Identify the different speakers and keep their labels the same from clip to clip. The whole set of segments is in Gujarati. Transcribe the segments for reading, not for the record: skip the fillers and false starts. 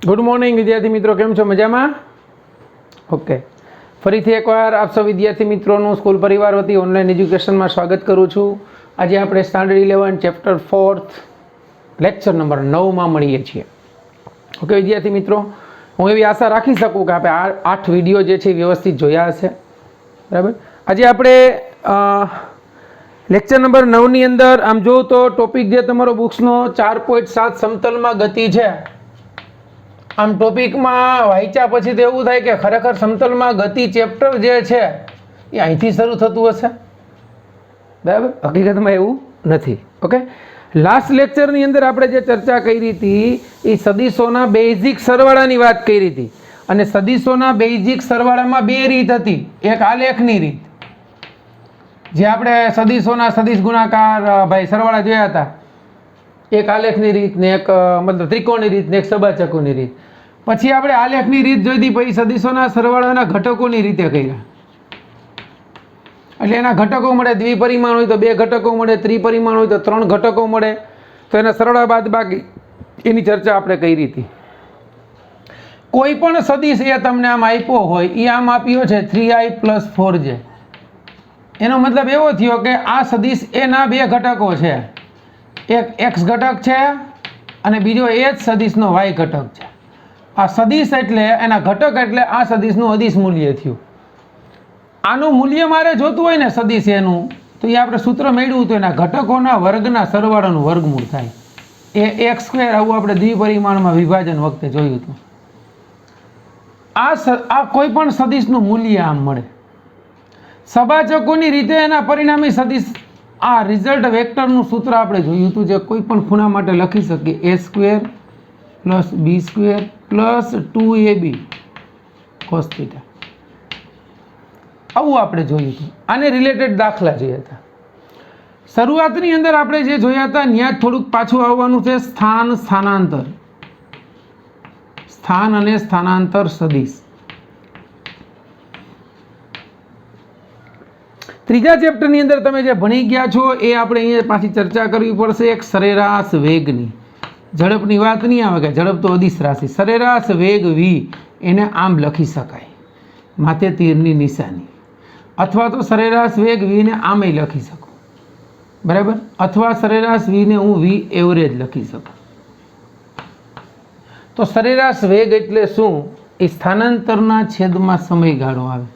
Speaker 1: गुड मॉर्निंग विद्यार्थी मित्रों, केम छो? मजामां? ओके, फरीथी एकवार आप सब विद्यार्थी मित्रों स्कूल परिवार वती ऑनलाइन एज्युकेशन में स्वागत करूँ छूँ। आज आप स्टान्डर्ड 11 चैप्टर 4 लेक्चर नंबर 9 में મળીએ છીએ। ओके विद्यार्थी मित्रों, हूँ एवी आशा राखी सकूँ कि आप 8 विडियो जे छे व्यवस्थित जोया हशे। बराबर। आज आपणे लेक्चर नंबर 9 ની અંદર आम जो तो टॉपिक जे तमारो बुक्सनो 4.7 समतल में गति है। आम टॉपिक में वांच्या पछी तो एवुं थाय के खरेखर समतल में गति चेप्टर जे छे ए અહીંથી શરૂ થતું હશે। बराबर, हकीकत में एवुं નથી। ओके, लास्ट लेक्चर ની અંદર આપણે જે ચર્ચા કરી હતી એ સદિશોના બેઝિક સરવાળાની વાત કરી હતી અને સદિશોના બેઝિક સરવાળામાં બે રીત હતી। એક આલેખની રીત જે આપણે સદિશોના સદિશ ગુણાકાર ભાઈ સરવાળા જોયા હતા, એક આલેખની રીત ને એક मतलब ત્રિકોણની રીત ને એક સબાચકોની રીત। પછી આપણે આલેખની રીત જોઈ હતી, પછી સદિશોના સરવાળાના ઘટકોની રીતે કર્યા। એટલે એના ઘટકો મળે, દ્વિપરિમાણ હોય તો 2 ઘટકો મળે, ત્રિપરિમાણ હોય તો 3 ઘટકો મળે, તો એના સરવાળા બાદ બાકી એની ચર્ચા આપણે કરી હતી। કોઈ પણ સદિશ એ તમને આમ આપ્યો હોય, એ આમ આપ્યો છે 3i + 4j। એનો મતલબ એવો થયો કે આ સદિશ એના 2 ઘટકો છે, એક x ઘટક છે અને બીજો એ જ સદિશનો y ઘટક છે। આ સદિશ એટલે એના ઘટક એટલે આ સદિશનું અદિશ મૂલ્ય થયું। આનું મૂલ્ય મારે જોતું હોય ને સદિશ એનું, તો એ આપણે સૂત્ર મેળવ્યું તો એના ઘટકોના વર્ગના સરવાળાનું વર્ગમૂળ થાય। એ x², આવું આપણે દ્વિપરિમાણમાં વિભાજન વખતે જોયું હતું। આ કોઈ પણ સદિશનું મૂલ્ય આમ મળે। સબાચકોની રીતે એના પરિણામી સદિશ, આ રિઝલ્ટ વેક્ટરનું સૂત્ર આપણે જોયું હતું, જે કોઈ પણ ખૂણા માટે લખી શકીએ a² + b² + 2ab cos θ। આવું આપણે જોયું હતું। આને રિલેટેડ દાખલા જોયા હતા। શરૂઆતની અંદર આપણે જે જોયા હતા ત્યાં થોડુંક પાછું આવવાનું છે। સ્થાન સ્થાનાંતર, સ્થાન અને સ્થાનાંતર સદિશ। ત્રીજા ચેપ્ટરની અંદર તમે જે ભણી ગયા છો એ આપણે અહીંયા પાછી ચર્ચા કરવી પડશે। એક સરેરાશ વેગની, ઝડપની વાત નહીં આવે કે ઝડપ તો અદિશ રાશિ। સરેરાશ વેગ v એને આમ લખી શકાય, માથે તીરની નિશાની, અથવા તો સરેરાશ વેગ v ને આમે લખી શકું। બરાબર, અથવા સરેરાશ v ને હું v એવરેજ લખી શકું। તો સરેરાશ વેગ એટલે શું? એ સ્થાનાંતરના છેદમાં સમયગાળો આવે।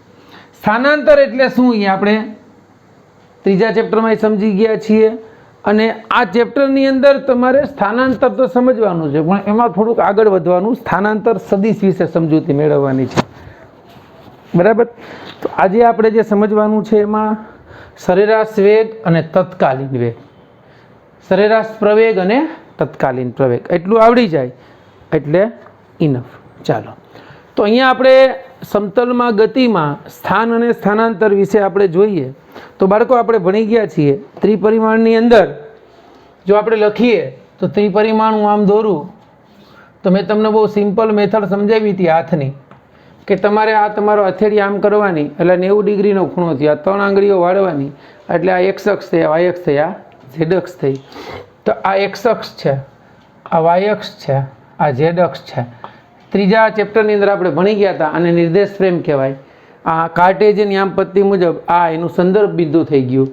Speaker 1: સ્થાનાંતર એટલે શું એ આપણે ત્રીજા ચેપ્ટરમાં સમજી ગયા છીએ અને આ ચેપ્ટરની અંદર તમારે સ્થાનાંતર તો સમજવાનું છે, પણ એમાં થોડુંક આગળ વધવાનું, સ્થાનાંતર સદિશ વિશે સમજૂતી મેળવવાની છે। બરાબર, તો આજે આપણે જે સમજવાનું છે એમાં સરેરાશ વેગ અને તત્કાલીન વેગ, સરેરાશ પ્રવેગ અને તત્કાલીન પ્રવેગ, એટલું આવડી જાય એટલે ઇનફ। ચાલો, તો અહીંયા આપણે સમતલમાં ગતિમાં સ્થાન અને સ્થાનાંતર વિશે આપણે જોઈએ તો બાળકો આપણે ભણી ગયા છીએ ત્રિપરિમાણની અંદર જો આપણે લખીએ તો ત્રિપરિમાણ હું આમ દોરું તો મેં તમને બહુ સિમ્પલ મેથડ સમજાવી હતી હાથની, કે તમારે આ તમારો હથેળી આમ કરવાની એટલે 90 ડિગ્રીનો ખૂણો થયો, 3 આંગળીઓ વાળવાની એટલે આ x અક્ષ થઈ, આ y અક્ષ થઈ, આ z અક્ષ થઈ। તો આ x અક્ષ છે, આ y અક્ષ છે, આ z અક્ષ છે। ત્રીજા ચેપ્ટરની અંદર આપણે ભણી ગયા હતા અને નિર્દેશ ફ્રેમ કહેવાય। આ કાર્ટેશિયન યામ પદ્ધતિ મુજબ આ એનું સંદર્ભ બિંદુ થઈ ગયું।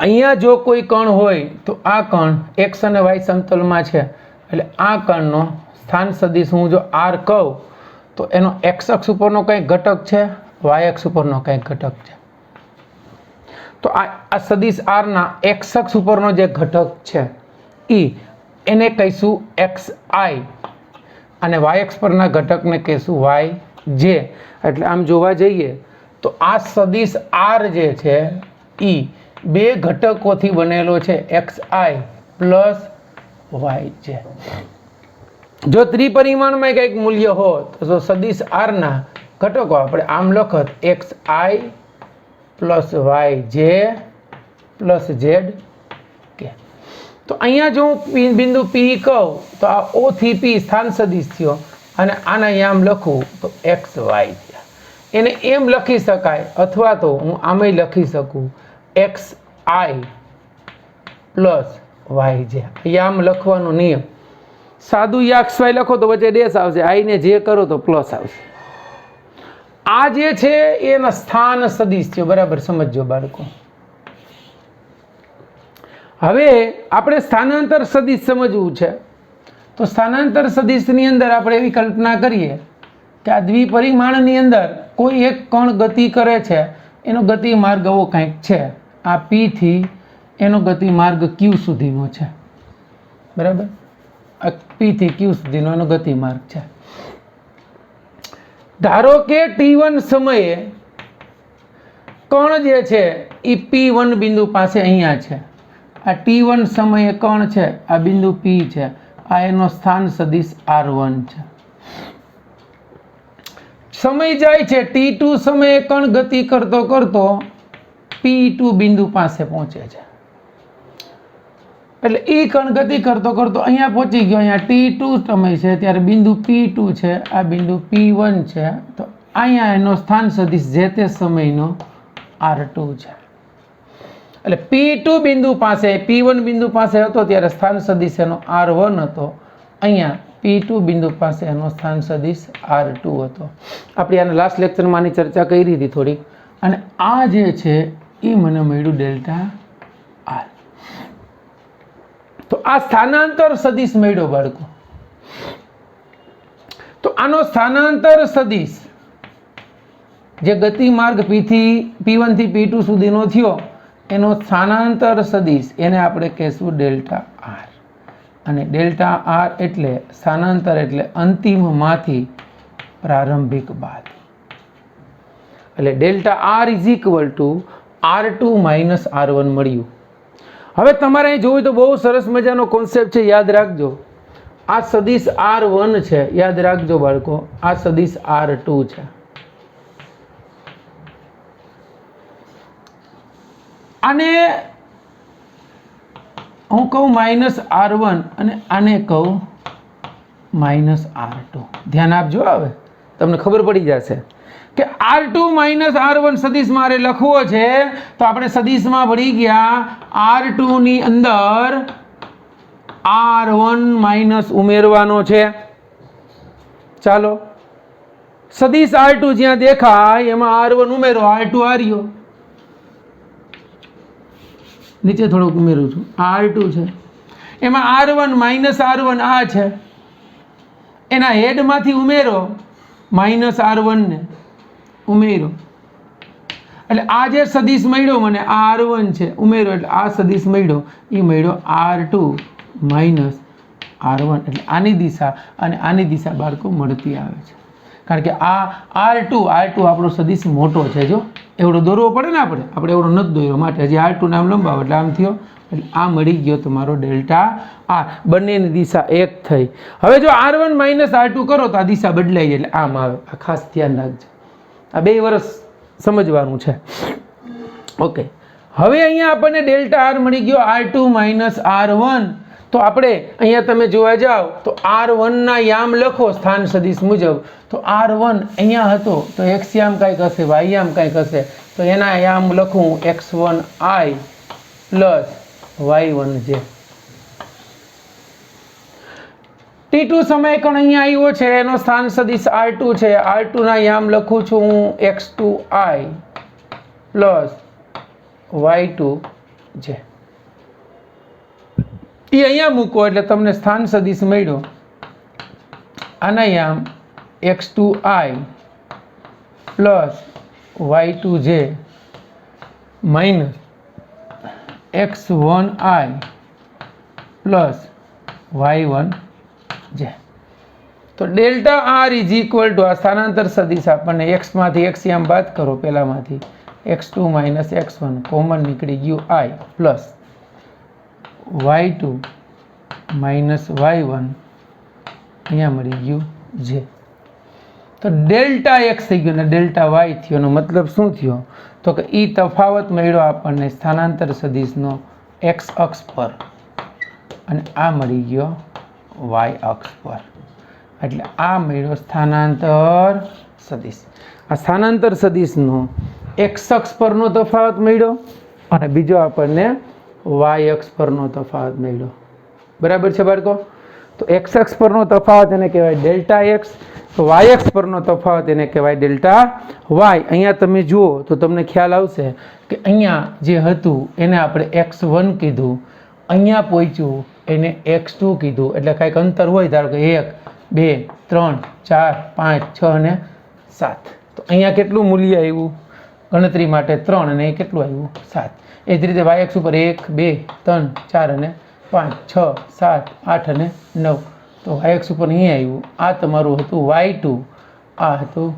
Speaker 1: અહીંયા જો કોઈ કણ હોય તો આ કણ x અને y સમતલમાં છે, એટલે આ કણનો સ્થાન સદિશ હું જો r કહું તો એનો x અક્ષ ઉપરનો કંઈક ઘટક છે, y અક્ષ ઉપરનો કંઈક ઘટક છે। તો આ સદિશ r ના x અક્ષ ઉપરનો જે ઘટક છે એને કહીશું xi અને y અક્ષ પરના ઘટકને કહીશું yj। એટલે આમ જોવા જઈએ તો આ સદિશ r જે છે એ 2 ઘટકોથી બનેલો છે, xi + yj। જો ત્રિપરિમાણમાં કંઈક મૂલ્ય હોત તો સદિશ r ના ઘટકો આપણે આમ લખત xi + yj + zk। તો અહીંયા જો હું બિંદુ P કહું તો આ O થી P સ્થાન સદિશ થયો અને આને આમ લખું તો xy થયા। એને એમ લખી શકાય અથવા તો હું આમે લખી શકું xi + yj। આમ લખવાનો નિયમ સાદું યાક્ષ વાય લખો તો વચ્ચે ડેશ આવશે, આઈને જે કરો તો પ્લસ આવશે. આ જે છે એના સ્થાન સદિશ છે. બરાબર સમજો બાળકો. હવે આપણે સ્થાનાંતર સદિશ સમજવું છે. તો સ્થાનાંતર સદિશની અંદર આપણે એવી કલ્પના કરીએ કે આ દ્વિપરિમાણની અંદર કોઈ એક કણ ગતિ કરે છે, એનો ગતિ માર્ગ આવો કંઈક છે. આ P થી એનો ગતિ માર્ગ Q સુધીનો છે. બરાબર, આ P થી Q સુધીનો એનો ગતિ માર્ગ છે. ધારો કે T1 સમયે કણ જે છે એ P1 બિંદુ પાસે અહીંયા છે. આ T1 સમયે કણ છે, આ બિંદુ P છે, આ એનો સ્થાન સદિશ R1 છે. સમય જાય છે, T2 સમયે કણ ગતિ કરતો કરતો P2 બિંદુ પાસે પહોંચે છે. એટલે એ કણ ગતિ કરતો કરતો અહીંયા પહોંચી ગયો. અહીંયા T2 સમય છે ત્યારે બિંદુ P2 છે, આ બિંદુ P1 છે. તો અહીંયા એનો સ્થાન સદિશ જે તે સમયનો R2 છે. એટલે P2 બિંદુ પાસે P1 બિંદુ પાસે હતો ત્યારે સ્થાન સદિશ એનો R1 હતો. અહીંયા P2 બિંદુ પાસે એનો સ્થાન સદિશ R2 હતો. આપણે આના લાસ્ટ લેક્ચરમાં આની ચર્ચા કરી હતી થોડીક. અને આ જે છે એ મને મળ્યું ડેલ્ટા R. તો આ સ્થાનાંતર સદિશ મળ્યો બાળકો. તો આનો સ્થાનાંતર સદિશ જે ગતિ માર્ગ P1 થી P2 સુધીનો થયો એનો સ્થાનાંતર સદિશ એને આપણે કહેશું ડેલ્ટા R. અને ડેલ્ટા R એટલે સ્થાનાંતર એટલે અંતિમમાંથી પ્રારંભિક બાદ. એટલે delta R is equal two R2 minus R1 મળ્યું. હવે તમારે અહીં જોવું તો બહુ સરસ મજાનો કોન્સેપ્ટ છે, યાદ રાખજો. આ સદિશ R1 છે, યાદ રાખજો બાળકો. આ સદિશ R2 છે. આને હું કહું માઇનસ R1 અને આને કહું માઇનસ R2. ધ્યાન આપજો, હવે તમને ખબર પડી જશે કે R2 માઇનસ R1 સદિશ મારે લખવો છે. તો આપણે સદિશમાં ભળી ગયા R2 ની અંદર R1 માઇનસ ઉમેરવાનો છે. ચાલો, સદિશ R2 જ્યાં દેખાય એમાં R1 ઉમેરો, R2 આ રહ્યો. નીચે થોડુંક ઉમેરું છું, R2 છે. એમાં R1 માઇનસ R1 આ છે, એના હેડમાંથી ઉમેરો માઇનસ R1 ને ઉમેરો. એટલે આ જે સદિશ મળ્યો મને આ R1 છે, ઉમેરો એટલે આ સદિશ મળ્યો એ મળ્યો R2 માઇનસ R1. એટલે આની દિશા અને આની દિશા બાળકો મળતી આવે છે. કારણ કે આ R2 આપણો સદિશ મોટો છે. જો એવડો દોરવો પડે ને, આપણે એવડો નથી દોર્યો, માટે હજી R2 નામ લંબાવો એટલે આમ થયો. એટલે આ મળી ગયો તમારો ડેલ્ટા R. બંનેની દિશા એક થઈ. હવે જો R1 માઇનસ R2 કરો તો આ દિશા બદલાઈ જાય, એટલે આમ આવે. આ ખાસ ધ્યાન રાખજો, આ 2 વર્ષ સમજવાનું છે. ઓકે, હવે અહીંયા આપણને ડેલ્ટા R મળી ગયો, R2 માઇનસ R1. તો આપણે અહીંયા તમે જોવા જાઓ તો R1 ના યામ લખો સ્થાન સદિશ મુજબ. તો R1 અહીંયા હતો તો x યામ કાંઈક હશે, y યામ કાંઈક હશે. તો એના યામ લખું x1i પ્લસ y1j. T2 સમય કણ અહીંયા આવ્યો છે, એનો સ્થાન સદિશ R2 છે. R2 ના યામ લખું છું હું x2i પ્લસ y2j. એ અહીંયા મૂકો એટલે તમને સ્થાન સદિશ મળ્યો. આના યામ x2i plus y2j minus x1i plus y1j. તો delta R is equal two આ સ્થાનાંતર સદિશ આપણને x માંથી x યામ બાદ કરો, પહેલામાંથી x2 માઇનસ x1 કોમન નીકળી ગયું i plus y2 minus y1 અહીંયા મળી ગયું j. તો ડેલ્ટા x થઈ ગયો ને ડેલ્ટા y થયો. એનો મતલબ શું થયો? તો કે એ તફાવત મળ્યો આપણને સ્થાનાંતર સદિશનો x અક્ષ પર અને આ મળી ગયો y અક્ષ પર. એટલે આ મળ્યો સ્થાનાંતર સદિશ. આ સ્થાનાંતર સદિશનો x અક્ષ પરનો તફાવત મળ્યો અને બીજો આપણને y અક્ષ પરનો તફાવત મળ્યો. બરાબર છે બાળકો? તો એક્સ અક્ષ પરનો તફાવત એને કહેવાય ડેલ્ટા એક્સ, તો વાય અક્ષ પરનો તફાવત એને કહેવાય ડેલ્ટા વાય. અહીંયા તમે જુઓ તો તમને ખ્યાલ આવશે કે અહીંયા જે હતું એને આપણે x1 કીધું, અહીંયા પહોંચ્યું એને x2 કીધું, એટલે કાંઈક અંતર હોય, ધારો કે 1 2 3 4 5 6 અને 7, તો અહીંયા કેટલું મૂલ્ય આવ્યું ગણતરી માટે 3 અને એ કેટલું આવ્યું 7. એ જ રીતે વાય અક્ષ ઉપર 1 2 3 4 અને 5 6 7 8 અને 9, તો વાય અક્ષ ઉપર અહીં આવ્યું. આ તમારું હતું y2, આ હતું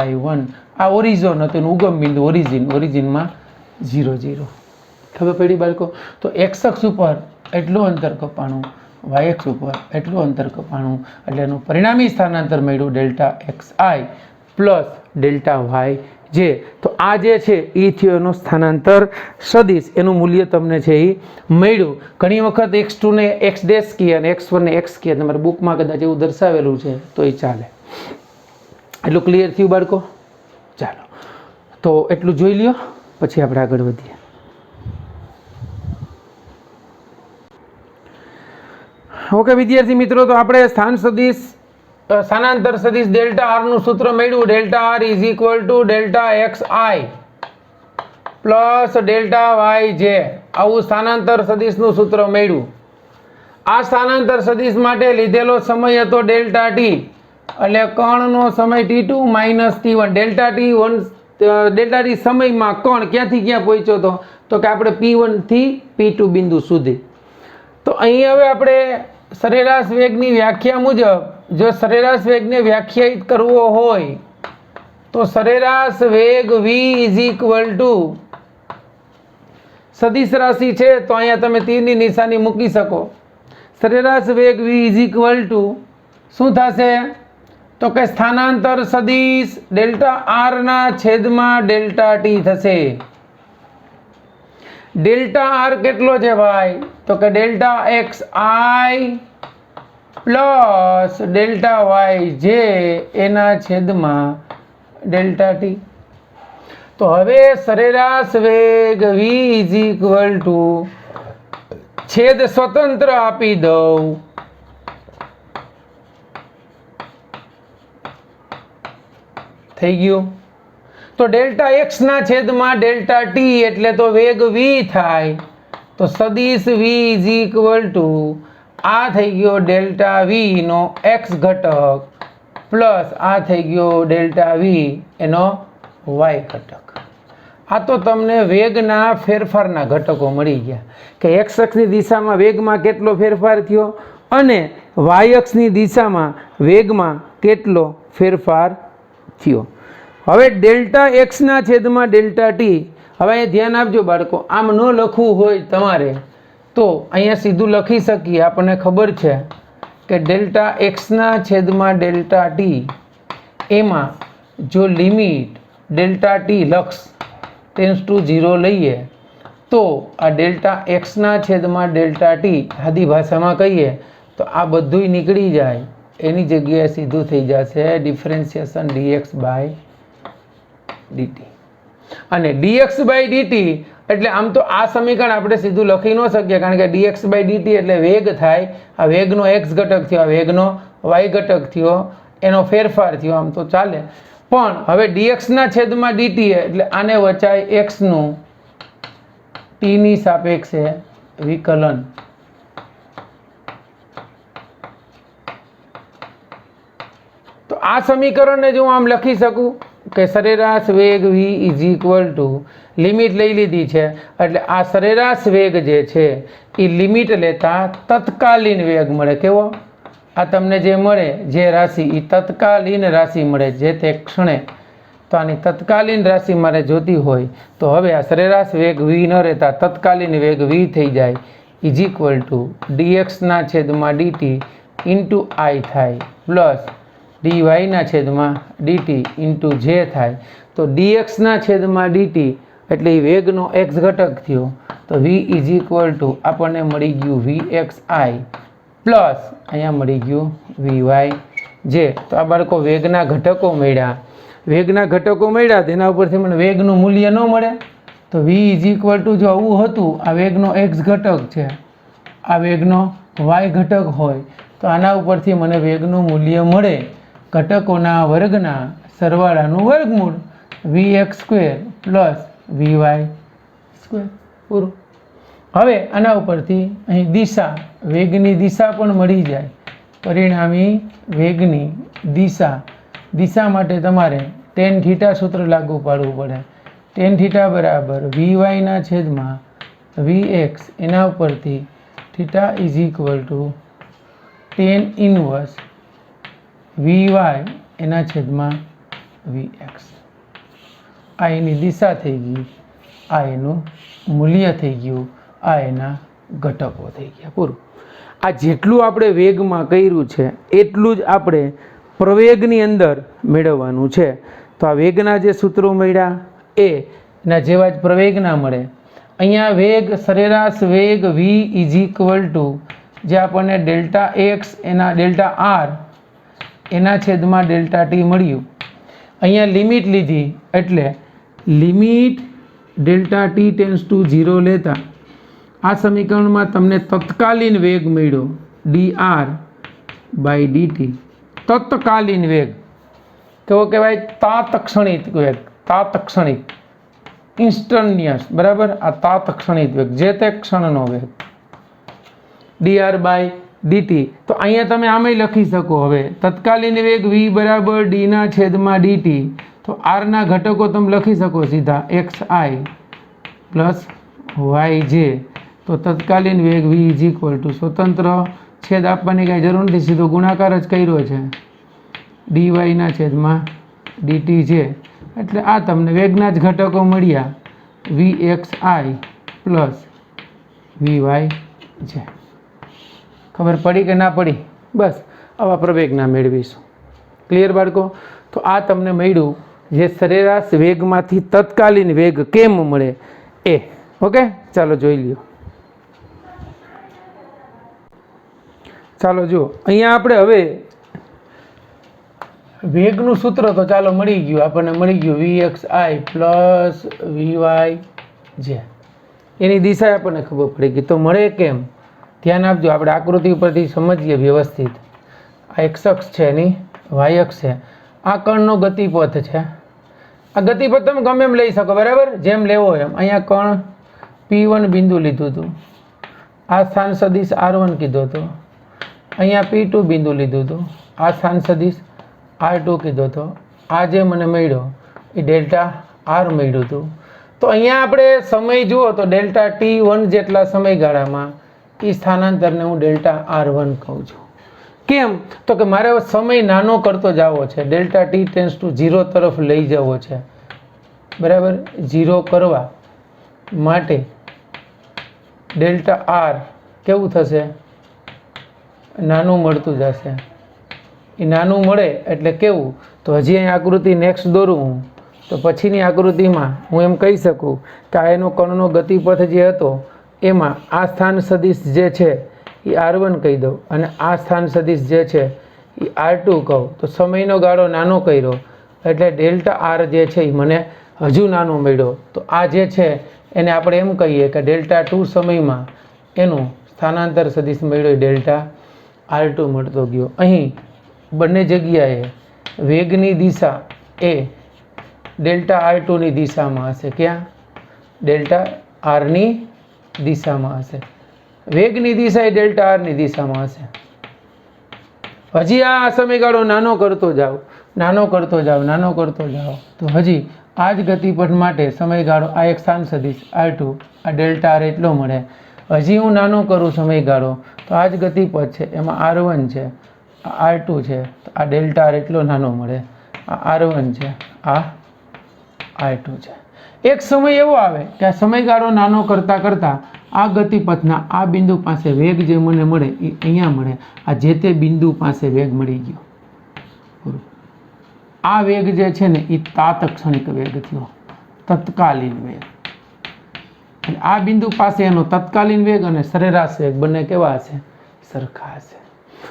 Speaker 1: y1. આ ઓરિઝોન હતું, ઉગમ બિંદુ ઓરિજિનમાં 0 0. ખબર પડી બાળકો? તો એક્સ અક્ષ ઉપર એટલું અંતર કપાણું, વાય અક્ષ ઉપર એટલું અંતર કપાણું, એટલે એનું પરિણામી સ્થાનાંતર મળ્યું delta X I plus delta Y જે. તો આ જે છે એ થયો એનો સ્થાનાંતર સદિશ, એનું મૂલ્ય તમને છે એ મળ્યું. ઘણી વખત x2 ને x ડેશ કહે અને x1 ને x કહે, તમારે બુકમાં કદાચ એવું દર્શાવેલું છે તો એ ચાલે. એટલું ક્લિયર થયું બાળકો? ચાલો તો એટલું જોઈ લ્યો, પછી આપણે આગળ વધીએ. ઓકે વિદ્યાર્થી મિત્રો, તો આપણે સ્થાનાંતર સદિશ ડેલ્ટા આર નું સૂત્ર મળ્યું. Delta R is equal to delta X I plus delta Y J. આવું સ્થાનાંતર સદિશનું સૂત્ર મળ્યું. આ સ્થાનાંતર સદિશ માટે લીધેલો સમય હતો ડેલ્ટા ટી, એટલે કણનો સમય t2 minus t1. Delta T સમયમાં કણ ક્યાંથી ક્યાં પહોંચ્યો હતો, તો કે આપણે p1 થી p2 બિંદુ સુધી. તો અહીં હવે આપણે સરેરાશ વેગની વ્યાખ્યા મુજબ, જો સરેરાશ વેગને વ્યાખ્યાયિત કરવો હોય તો સરેરાશ વેગ v ઇઝ ઇક્વલ ટુ સદિશ રાશિ છે તો અહીંયા તમે તીરની નિશાની મૂકી શકો. સરેરાશ વેગ v ઇઝ ઇક્વલ ટુ શું થશે, તો કે સ્થાનાંતર સદિશ ડેલ્ટા આર ના છેદમાં ડેલ્ટા ટી થશે. ડેલ્ટા આર કેટલો છે ભાઈ, તો કે delta X I plus delta Y જે એના છેદમાં ડેલ્ટા ટી. તો હવે સરેરાશ વેગ v ઇઝ ઇક્વલ ટુ છેદ સ્વતંત્ર આપી દઉં, થઈ ગયું. તો ડેલ્ટા એક્સ ના છેદમાં ડેલ્ટા ટી એટલે તો વેગ v થાય, તો સદિશ v ઇઝ ઇક્વલ ટુ આ થઈ ગયો ડેલ્ટા v નો x ઘટક પ્લસ આ થઈ ગયો ડેલ્ટા v એનો y ઘટક. આ તો તમને વેગના ફેરફારના ઘટકો મળી ગયા કે x અક્ષની દિશામાં વેગમાં કેટલો ફેરફાર થયો અને y અક્ષની દિશામાં વેગમાં કેટલો ફેરફાર થયો. હવે ડેલ્ટા એક્સ ના છેદમાં ડેલ્ટા ટી, હવે અહીંયા ધ્યાન આપજો બાળકો, આમ ન લખવું હોય તમારે તો અહીંયા સીધું લખી શકીએ. આપણને ખબર છે કે ડેલ્ટા એક્સના છેદમાં ડેલ્ટા ટી, એમાં જો લિમિટ ડેલ્ટા ટી લક્ષ ટેન્સ ટુ 0 લઈએ તો આ ડેલ્ટા એક્સના છેદમાં ડેલ્ટા ટી સાદી ભાષામાં કહીએ તો આ બધુંય નીકળી જાય, એની જગ્યાએ સીધું થઈ જશે ડિફરન્શિએશન dx બાય dt. અને dx બાય dt એટલે આમ તો આ સમીકરણ આપણે સીધું લખી ન શકીએ, કારણ કે dx બાય dt એટલે વેગ થાય. આ વેગનો x ઘટક થયો, આ વેગનો y ઘટક થયો, એનો ફેરફાર થયો, આમ તો ચાલે. પણ હવે dx ના છેદમાં dt એટલે આને વચાય x નું t ની સાપેક્ષે વિકલન. તો આ સમીકરણને જો આમ લખી શકું કે સરેરાશ વેગ v is equal two limit લઈ લીધી છે, એટલે આ સરેરાશ વેગ જે છે એ લિમિટ લેતા તત્કાલીન વેગ મળે. કેવો? આ તમને જે મળે જે રાશિ એ તત્કાલીન રાશિ મળે જે તે ક્ષણે. તો આની તત્કાલીન રાશિ મારે જોતી હોય તો હવે આ સરેરાશ વેગ v ન રહેતા તત્કાલીન વેગ v થઈ જાય ઇઝ ઇક્વલ ટુ dx ના છેદમાં dt ઇન્ટુ i થાય પ્લસ dy ના છેદમાં dt ઇન્ટુ j થાય. તો dx ના છેદમાં dt એટલે એ વેગનો x ઘટક થયો, તો v ઇઝ ઇક્વલ ટુ આપણને મળી ગયું vxi પ્લસ અહીંયા મળી ગયું vy જે. તો આ બાળકો વેગના ઘટકો મળ્યા. વેગના ઘટકો મળ્યા તેના ઉપરથી મને વેગનું મૂલ્ય ન મળે, તો v ઇઝ ઇક્વલ ટુ જો આવું હતું, આ વેગનો x ઘટક છે, આ વેગનો y ઘટક હોય તો આના ઉપરથી મને વેગનું મૂલ્ય મળે ઘટકોના વર્ગના સરવાળાનું વર્ગમૂળ vx² પ્લસ vy². પૂરું. હવે આના ઉપરથી અહીં દિશા, વેગની દિશા પણ મળી જાય. પરિણામી વેગની દિશા માટે તમારે tan θ સૂત્ર લાગુ પાડવું પડે. tan θ બરાબર vy/vx, એના ઉપરથી θ is equal to tan inverse vy/vx. આ એની દિશા થઈ ગઈ, આ એનું મૂલ્ય થઈ ગયું, આ એના ઘટકો થઈ ગયા. પૂરું. આ જેટલું આપણે વેગમાં કર્યું છે એટલું જ આપણે પ્રવેગની અંદર મેળવવાનું છે. તો આ વેગના જે સૂત્રો મળ્યા એના જેવા જ પ્રવેગના મળે. અહીંયા વેગ, સરેરાશ વેગ v ઇઝ ઇક્વલ ટુ જે આપણને ડેલ્ટા એક્સ એના ડેલ્ટા આર એના છેદમાં ડેલ્ટા ટી મળ્યું. અહીંયા લિમિટ લીધી એટલે limit delta T tense two 0 લેતા આ સમીકરણમાં તમને તત્કાલીન વેગ મળ્યો dr/dt. તત્કાલીન વેગ કેવો કહેવાય? તાત્ક્ષણિક વેગ. તાત્ક્ષણિક, ઇન્સ્ટન્ટિયસ, બરાબર. આ તાત્ક્ષણિક વેગ, જે તે ક્ષણનો વેગ dr/dt. તો અહીંયા તમે આમાંય લખી શકો. હવે તત્કાલીન વેગ v બરાબર d/dt. તો r ના ઘટકો તમે લખી શકો સીધા xi પ્લસ yj. તો તત્કાલીન વેગ v ઇઝ ઇક્વલ ટુ સ્વતંત્ર છેદ આપવાની કાંઈ જરૂર નથી, સીધો ગુણાકાર જ કર્યો છે dy/dt છે. એટલે આ તમને વેગના જ ઘટકો મળ્યા vxi પ્લસ vy છે. ખબર પડી કે ના પડી? બસ આવા પ્રવેગના મેળવીશું. ક્લિયર બાળકો? તો આ તમને મળ્યું જે સરેરાશ વેગમાંથી તત્કાલીન વેગ કેમ મળે એ. ઓકે, ચાલો જોઈ લ્યો. ચાલો જુઓ, અહીંયા આપણે હવે વેગનું સૂત્ર તો ચાલો મળી ગયું, આપણને મળી ગયું vxi પ્લસ vy/. એની દિશા આપણને ખબર પડી ગઈ. તો મળે કેમ? ધ્યાન આપજો, આપણે આકૃતિ ઉપરથી સમજીએ વ્યવસ્થિત. આ x અક્ષ છે, એની y અક્ષ છે. આ કણનો ગતિપથ છે. આ ગતિપથ તમે ગમે એમ લઈ શકો, બરાબર, જેમ લેવો એમ. અહીંયા કણ p1 બિંદુ લીધું હતું, આ સ્થાન સદિશ r1 કીધો હતો. અહીંયા p2 બિંદુ લીધું હતું, આ સ્થાન સદિશ r2 કીધો હતો. આ જે મને મળ્યો એ ડેલ્ટા r મળ્યું હતું. તો અહીંયા આપણે સમય જુઓ તો ડેલ્ટા t1 જેટલા સમયગાળામાં એ સ્થાનાંતરને હું ડેલ્ટા r1 કહું છું. કેમ? તો કે મારે સમય નાનો કરતો જવો છે, ડેલ્ટા ટી ટેન્સ ટુ 0 તરફ લઈ જવો છે, બરાબર. 0 કરવા માટે ડેલ્ટા આર કેવું થશે? નાનું મળતું જશે. એ નાનું મળે એટલે કેવું? તો હજી અહીં આકૃતિ નેક્સ્ટ દોરું હું, તો પછીની આકૃતિમાં હું એમ કહી શકું કે આ એનો કણનો ગતિપથ જે હતો એમાં આ સ્થાન સદિશ જે છે એ r1 કહી દઉં અને આ સ્થાન સદિશ જે છે એ r2 કહું. તો સમયનો ગાળો નાનો કર્યો એટલે ડેલ્ટા આર જે છે એ મને હજુ નાનો મળ્યો. તો આ જે છે એને આપણે એમ કહીએ કે ડેલ્ટા 2 સમયમાં એનું સ્થાનાંતર સદિશ મળ્યો, ડેલ્ટા r2 મળતો ગયો. અહીં બંને જગ્યાએ વેગની દિશા એ ડેલ્ટા r2ની દિશામાં હશે. ક્યાં? ડેલ્ટા આરની દિશામાં હશે. વેગની દિશા એ ડેલ્ટા આરની દિશામાં હશે. હજી આ સમયગાળો નાનો કરતો જાઓ, નાનો કરતો જાઓ, નાનો કરતો જાઓ, તો હજી આ જ ગતિપથ માટે સમયગાળો આ એક સ્થાન સદિશ r2, આ ડેલ્ટા r એટલો મળે. હજી હું નાનો કરું સમયગાળો તો આ જ ગતિપથ છે, એમાં r1 છે, આ r2 છે, તો આ ડેલ્ટા r એટલો નાનો મળે. આ r1 છે, આ r2 છે. એક સમય એવો આવે કે આ સમયગાળો નાનો કરતાં કરતાં આ ગતિપથના આ બિંદુ પાસે વેગ જે મને મળે એ અહીંયા મળે. આ જે તે બિંદુ પાસે વેગ મળી ગયો. આ વેગ જે છે ને એ તાત્ક્ષણિક વેગ થયો, તત્કાલીન વેગ. આ બિંદુ પાસે એનો તત્કાલીન વેગ અને સરેરાશ વેગ બંને કેવા હશે? સરખા હશે.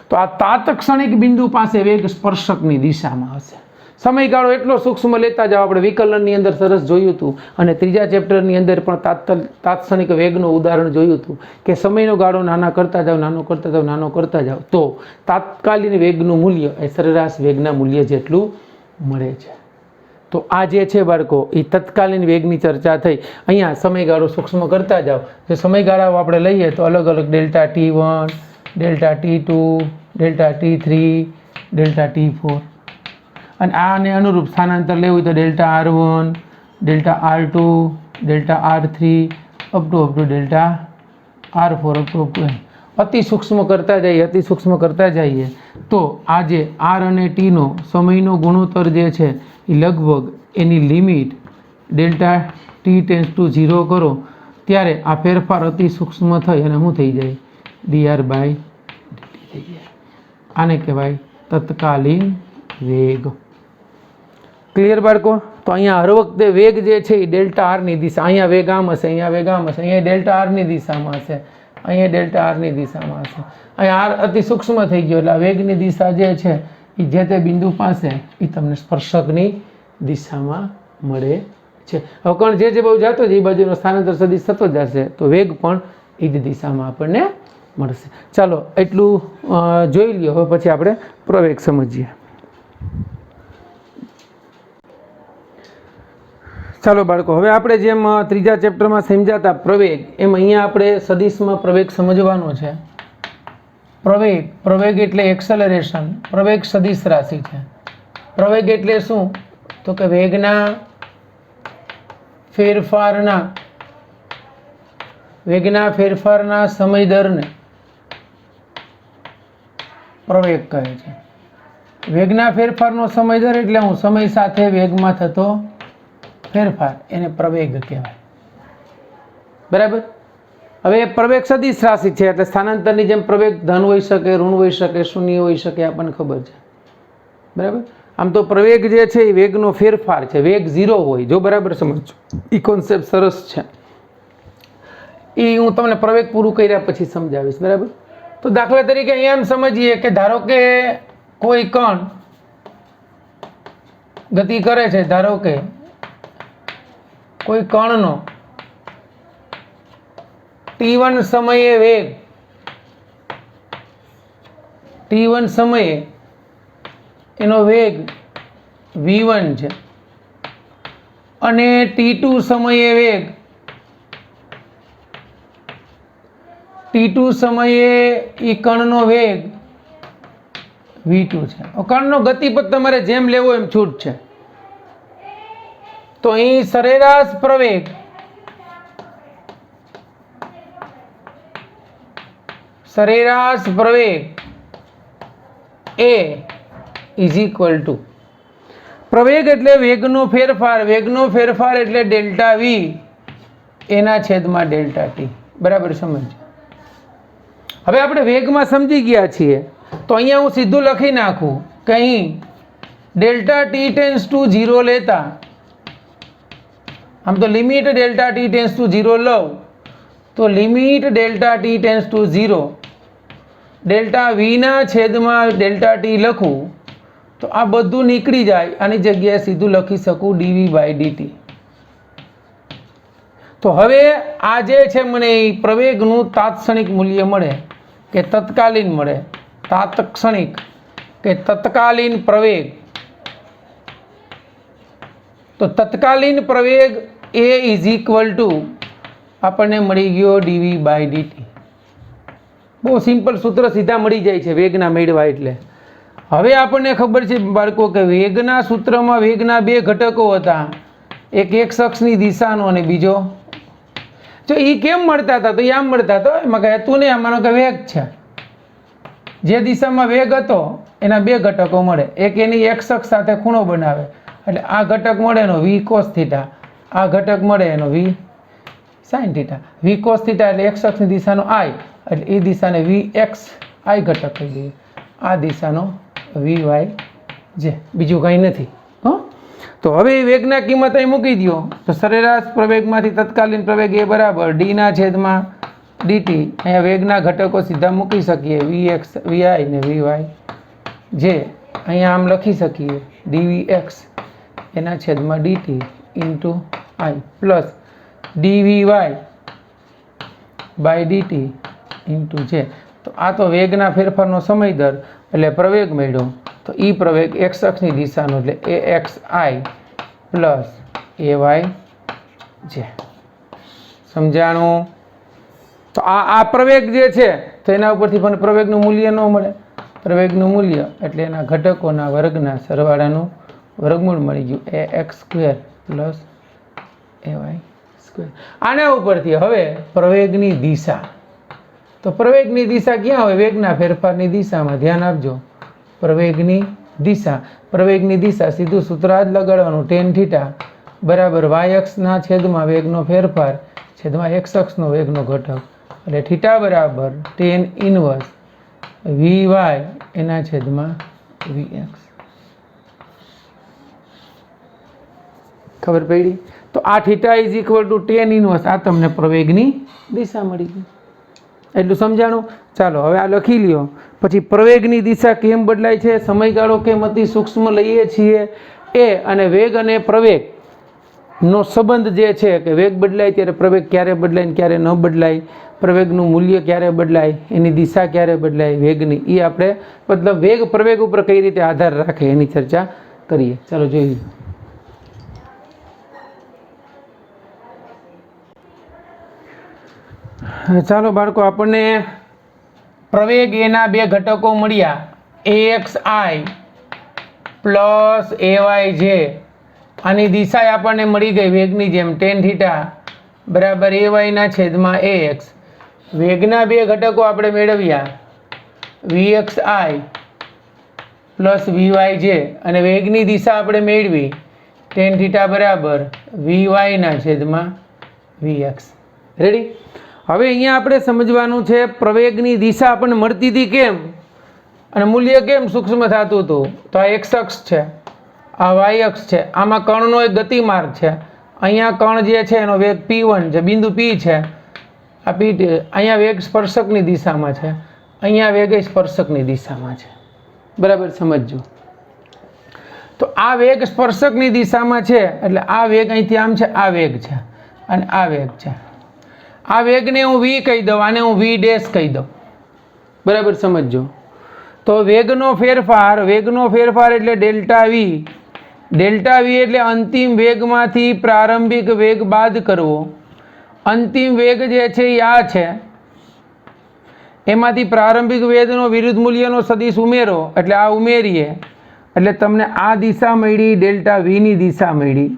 Speaker 1: તો આ તાત્ક્ષણિક બિંદુ પાસે વેગ સ્પર્શકની દિશામાં હશે. સમયગાળો એટલો સૂક્ષ્મ લેતા જાઓ. આપણે વિકલનની અંદર સરસ જોયું હતું અને ત્રીજા ચેપ્ટરની અંદર પણ તાત્ક્ષણિક વેગનું ઉદાહરણ જોયું હતું કે સમયનો ગાળો નાના કરતા જાઓ, નાનો કરતા જાઓ, નાનો કરતા જાઓ તો તાત્કાલિક વેગનું મૂલ્ય એ સરેરાશ વેગના મૂલ્ય જેટલું મળે છે. તો આ જે છે બાળકો એ તત્કાલીન વેગની ચર્ચા થઈ. અહીંયા સમયગાળો સૂક્ષ્મ કરતા જાઓ. જો સમયગાળાઓ આપણે લઈએ તો અલગ અલગ delta T1, delta T2, delta T3, delta T4 અને આને અનુરૂપ સ્થાનાંતર લેવું હોય તો delta R1, delta R2, delta R3 up to delta R4 up to અતિ સૂક્ષ્મ કરતા જઈએ તો આજે R અને Tનો સમયનો ગુણોત્તર જે છે એ લગભગ એની લિમિટ ડેલ્ટા T → 0 કરો ત્યારે આ ફેરફાર અતિ સૂક્ષ્મ થઈ અને શું થઈ જાય dr/dt થઈ જાય. આને કહેવાય તત્કાલીન વેગ. ક્લિયર બાળકો? તો અહીંયા હર વખતે વેગ જે છે એ ડેલ્ટા આરની દિશા, અહીંયા વેગ આમ હશે, અહીંયા વેગ આમ હશે, અહીંયા ડેલ્ટા આરની દિશામાં હશે, અહીંયા ડેલ્ટા આરની દિશામાં હશે. અહીંયા આર અતિ સૂક્ષ્મ થઈ ગયો એટલે વેગની દિશા જે છે એ જે તે બિંદુ પાસે એ તમને સ્પર્શકની દિશામાં મળે છે. હવે કણ જે બાજુ જતો છે એ બાજુનો સ્થાનાંતર સદિશ થતો જશે તો વેગ પણ એ જ દિશામાં આપણને મળશે. ચાલો એટલું જોઈ લ્યો. હવે પછી આપણે પ્રવેગ સમજીએ. ચાલો બાળકો, હવે આપણે જેમ ત્રીજા ચેપ્ટરમાં સમજાતા પ્રવેગ એમ અહીંયા આપણે સદિશમાં પ્રવેગ સમજવાનો છે. પ્રવેગ એટલે એક્સેલરેશન. પ્રવેગ સદિશ રાશિ છે. પ્રવેગ એટલે શું? તો કે વેગના ફેરફારના સમય દરને પ્રવેગ કહે છે. વેગના ફેરફારનો સમય દર એટલે હું સમય સાથે વેગમાં થતો ફેરફાર, એને પ્રવેગ કહેવાય. બરાબર? હવે પ્રવેગ સદિશ રાશિ છે એટલે સ્થાનાંતરની જેમ પ્રવેગ ધન હોઈ શકે, ઋણ હોઈ શકે, શૂન્ય હોઈ શકે, આપણને ખબર છે. બરાબર? આમ તો પ્રવેગ જે છે એ વેગનો ફેરફાર છે. વેગ 0 હોય, જો બરાબર સમજો. એ કોન્સેપ્ટ સરસ છે. એ હું તમને પ્રવેગ પૂરું કર્યા પછી સમજાવીશ. બરાબર? તો દાખલા તરીકે અહીંયા એમ સમજીએ કે ધારો કે કોઈ કણ ગતિ કરે છે. ધારો કે કોઈ કણનો T1 સમયે વેગ T1 સમયે એનો વેગ v1 છે અને T2 સમયે વેગ T2 સમયે એ કણનો વેગ v2 છે. કણનો ગતિપથ તમારે જેમ લેવો એમ છૂટ છે. તો અહીં સરેરાશ પ્રવેગ એ ઇઝ ઇક્વલ ટુ પ્રવેગ એટલે વેગનો ફેરફાર એટલે ડેલ્ટા v એના છેદમાં ડેલ્ટા t. બરાબર સમજ? હવે આપણે વેગમાં સમજી ગયા છીએ તો અહીંયા હું સીધું લખી નાખું કે અહીં ડેલ્ટા t → 0 લેતા, આમ તો લિમિટ ડેલ્ટા t → 0 લઉં તો લિમિટ ડેલ્ટા t → 0 ડેલ્ટા vના છેદમાં ડેલ્ટા t લખું તો આ બધું નીકળી જાય. આની જગ્યાએ સીધું લખી શકું dv/dt. તો હવે આ જે છે મને એ પ્રવેગનું તાત્ક્ષણિક મૂલ્ય મળે કે તત્કાલીન મળે. તાત્ક્ષણિક કે તત્કાલીન પ્રવેગ. તો તત્કાલીન પ્રવેગ એ ઇઝ ઇક્વલ ટુ આપણને મળી ગયો dv/dt. બહુ સિમ્પલ સૂત્ર સીધા મળી જાય છે વેગના મેળવા એટલે. હવે આપણને ખબર છે બાળકો કે વેગના સૂત્રમાં વેગના બે ઘટકો હતા, એક x અક્ષની દિશાનો અને બીજો. જો એ કેમ મળતા હતા? તો એ આમ મળતા હતા. એમાં કહે તું ને માનો કે વેગ છે, જે દિશામાં વેગ હતો એના બે ઘટકો મળે. એક એની x અક્ષ સાથે ખૂણો બનાવે એટલે આ ઘટક મળે એનો v cos θ, આ ઘટક મળે એનો v sin θ. v cos θ એટલે x અક્ષની દિશાનો i એટલે એ દિશાને vx i ઘટક કહી દઈએ. આ દિશાનો vy j, બીજું કંઈ નથી. તો હવે વેગના કિંમત અહીં મૂકી દો તો સરેરાશ પ્રવેગમાંથી તત્કાલીન પ્રવેગ એ બરાબર d/dt. અહીંયા વેગના ઘટકો સીધા મૂકી શકીએ vx, vi ને vy જે અહીંયા આમ લખી શકીએ dvx એના છેદમાં dt into I plus dvy by dt into J. તો આ તો વેગના ફેરફારનો સમય દર એટલે પ્રવેગ મળ્યો. તો એ પ્રવેગ x અક્ષની દિશાનો એટલે axi પ્લસ ay જે. સમજાણું? તો આ પ્રવેગ જે છે તો એના ઉપરથી પણ પ્રવેગનું મૂલ્ય ન મળે. પ્રવેગનું મૂલ્ય એટલે એના ઘટકોના વર્ગના સરવાળાનું વર્ગમૂળ મળી ગયું ax square plus ay square. આના ઉપરથી હવે પ્રવેગની દિશા. તો પ્રવેગની દિશા ક્યાં હોય? વેગના ફેરફારની દિશામાં. ધ્યાન આપજો. પ્રવેગની દિશા. પ્રવેગની દિશા સીધું સૂત્ર જ લગાડવાનું. ટેન થીટા બરાબર y અક્ષના છેદમાં વેગનો ફેરફાર છેદમાં x અક્ષનો વેગનો ઘટક એટલે થીટા બરાબર ટેન ઇનવર્સ vy એના છેદમાં vx. ખબર પડી? તો આ theta is equal two tan inverse. આ તમને પ્રવેગની દિશા મળી ગઈ. એટલું સમજાણું? ચાલો હવે આ લખી લ્યો. પછી પ્રવેગની દિશા કેમ બદલાય છે, સમયગાળો કેમ અતિ સૂક્ષ્મ લઈએ છીએ એ, અને વેગ અને પ્રવેગ નો સંબંધ જે છે કે વેગ બદલાય ત્યારે પ્રવેગ ક્યારે બદલાય ને ક્યારે ન બદલાય, પ્રવેગનું મૂલ્ય ક્યારે બદલાય, એની દિશા ક્યારે બદલાય વેગની, એ આપણે મતલબ વેગ પ્રવેગ ઉપર કઈ રીતે આધાર રાખે એની ચર્ચા કરીએ. ચાલો જોઈએ. ચાલો બાળકો, આપણને પ્રવેગ એના બે ઘટકો મળ્યા axi પ્લસ ayj. આની દિશા આપણને મળી ગઈ વેગની જેમ ટેન થીટા બરાબર ay ના છેદમાં ax. વેગના બે ઘટકો આપણે મેળવ્યા vxi પ્લસ vyj અને વેગની દિશા આપણે મેળવી ટેન થીટા બરાબર vy ના છેદમાં vx. રેડી? હવે અહીંયા આપણે સમજવાનું છે પ્રવેગની દિશા આપણને મળતી હતી કેમ અને મૂલ્ય કેમ સૂક્ષ્મ થતું હતું. તો આ x અક્ષ છે, આ y અક્ષ છે, આમાં કણનો એક ગતિમાર્ગ છે. અહીંયા કણ જે છે એનો વેગ p1 છે, બિંદુ p છે, આ p. અહીંયા વેગ સ્પર્શકની દિશામાં છે, અહીંયા વેગ સ્પર્શકની દિશામાં છે. બરાબર સમજજો. તો આ વેગ સ્પર્શકની દિશામાં છે એટલે આ વેગ અહીંથી આમ છે, આ વેગ છે અને આ વેગ છે. આ વેગને હું v કહી દઉં, આને હું v ડેશ કહી દઉં. બરાબર સમજજો. તો વેગનો ફેરફાર એટલે ડેલ્ટા v. ડેલ્ટા v એટલે અંતિમ વેગમાંથી પ્રારંભિક વેગ બાદ કરવો. અંતિમ વેગ જે છે એ આ છે, એમાંથી પ્રારંભિક વેગનો વિરુદ્ધ મૂલ્યનો સદિશ ઉમેરો એટલે આ ઉમેરીએ એટલે તમને આ દિશા મળી, ડેલ્ટા vની દિશા મળી.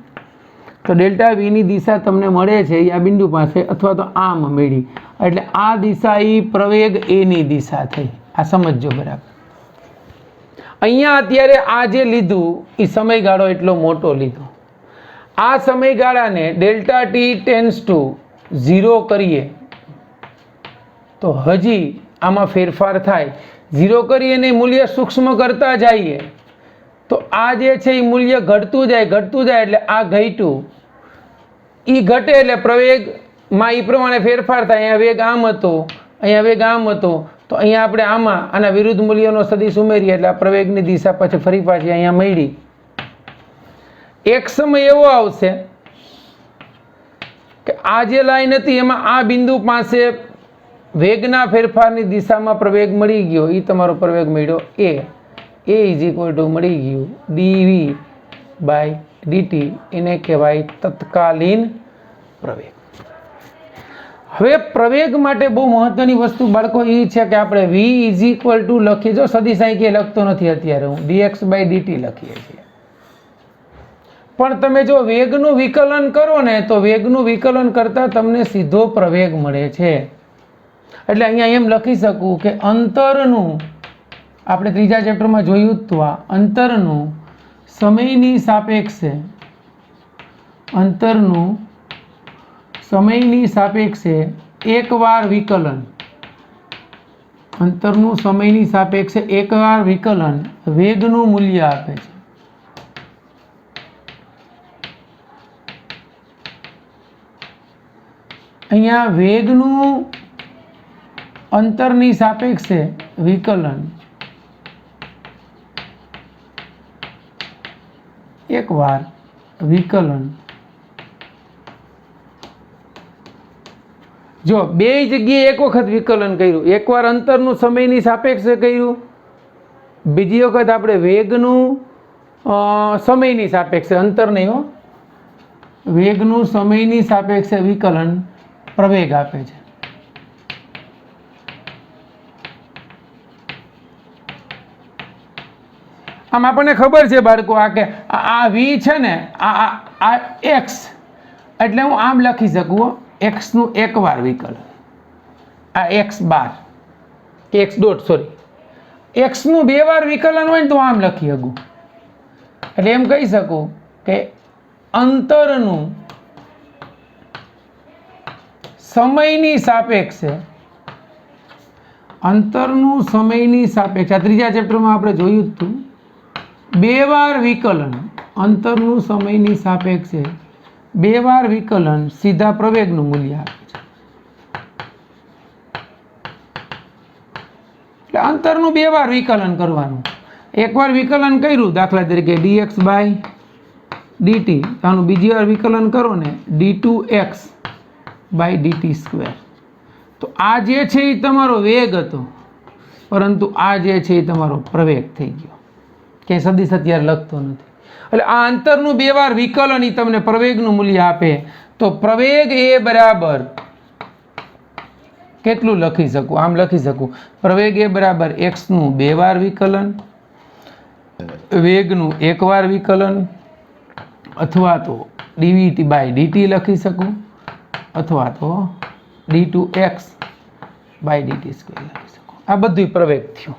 Speaker 1: તો ડેલ્ટા vની દિશા તમને મળે છે આ બિંદુ પાસે અથવા તો આમ મળી એટલે આ દિશા એ પ્રવેગ એની દિશા થઈ. આ સમજજો બરાબર. અહીંયા અત્યારે આ જે લીધું એ સમયગાળો એટલો મોટો લીધો. આ સમયગાળાને ડેલ્ટા t ટેન્સ ટુ 0 કરીએ તો હજી આમાં ફેરફાર થાય. 0 કરીએ ને મૂલ્ય સૂક્ષ્મ કરતા જઈએ તો આ જે છે એ મૂલ્ય ઘટતું જાય એટલે આ ઘટ્યું, એ ઘટે એટલે પ્રવેગમાં એ પ્રમાણે ફેરફાર થાય. અહીંયા વેગ આમ હતો, અહીંયા વેગ આમ હતો, તો અહીંયા આપણે આના વિરુદ્ધ મૂલ્યનો સદિશ ઉમેરીએ એટલે આ પ્રવેગની દિશા પછી ફરી પાછી અહીંયા મળી. એક સમય એવો આવશે કે આ જે લાઈન હતી એમાં આ બિંદુ પાસે વેગના ફેરફારની દિશામાં પ્રવેગ મળી ગયો, એ તમારો પ્રવેગ મળ્યો a ઇઝ ઇક્વલ ટુ મળી ગયું dv બાય dt. એને કહેવાય તત્કાલીન પ્રવેગ. હવે પ્રવેગ માટે બહુ મહત્વની વસ્તુ બાળકો એ છે કે આપણે v ઇઝ ઇક્વલ ટુ લખીએ. જો સદિશ અહીં કે લખતો નથી અત્યારે, હું dx બાય dt લખીએ છીએ. પણ તમે જો વેગનું વિકલન કરો ને તો વેગનું વિકલન કરતાં તમને સીધો પ્રવેગ મળે છે. એટલે અહીંયા એમ લખી શકું કે અંતરનું, આપણે ત્રીજા ચેપ્ટરમાં જોયું હતું, આ અંતરનું સમયની સાપેક્ષે એકવાર વિકલન, અંતરનું સમયની સાપેક્ષે એકવાર વિકલન વેગનું મૂલ્ય આપે છે. અહીંયા વેગનું અંતરની સાપેક્ષે વિકલન એકવાર વિકલન, જો બે જગ્યાએ એક વખત વિકલન કર્યું, એકવાર અંતરનું સમયની સાપેક્ષે કર્યું, બીજી વખત આપણે વેગનું સમયની સાપેક્ષે, અંતર નહીં હો, વેગનું સમયની સાપેક્ષે વિકલન પ્રવેગ આપે છે. આમ આપણને ખબર છે બાળકો આ કે આ વી છે ને આ એક્સ, એટલે હું આમ લખી શકું એક્સનું એકવાર વિકલન, આ એક્સ બાર કે એક્સ ડોટ સોરી, એક્સનું બે વાર વિકલન હોય ને તો આમ લખી શકું. એટલે એમ કહી શકું કે અંતરનું સમયની સાપેક્ષે, અંતરનું સમયની સાપેક્ષે, આ ત્રીજા ચેપ્ટરમાં આપણે જોયું જ હતું, બે વાર વિકલન અંતરનું સમયની સાપેક્ષે બે વાર વિકલન સીધા પ્રવેગનું મૂલ્ય આપે છે. એટલે અંતરનું બે વાર વિકલન કરવાનું. એકવાર વિકલન કર્યું દાખલા તરીકે dx બાય dt, આનું બીજી વાર વિકલન કરો ને d2x બાય dt સ્ક્વેર, તો આ જે છે એ તમારો વેગ હતો, પરંતુ આ જે છે એ તમારો પ્રવેગ થઈ ગયો. ક્યાંય સદિશ અત્યારે લખતો નથી. એટલે આ અંતરનું બે વાર વિકલન એ તમને પ્રવેગનું મૂલ્ય આપે. તો પ્રવેગ એ બરાબર કેટલું લખી શકું? આમ લખી શકું, પ્રવેગ એ બરાબર એક્સનું બે વાર વિકલન, વેગનું એક વાર વિકલન, અથવા તો dvt બાય dt લખી શકું, અથવા તો d2x બાય dt સ્ક્વેર લખી શકું. આ બધું પ્રવેગ થયું.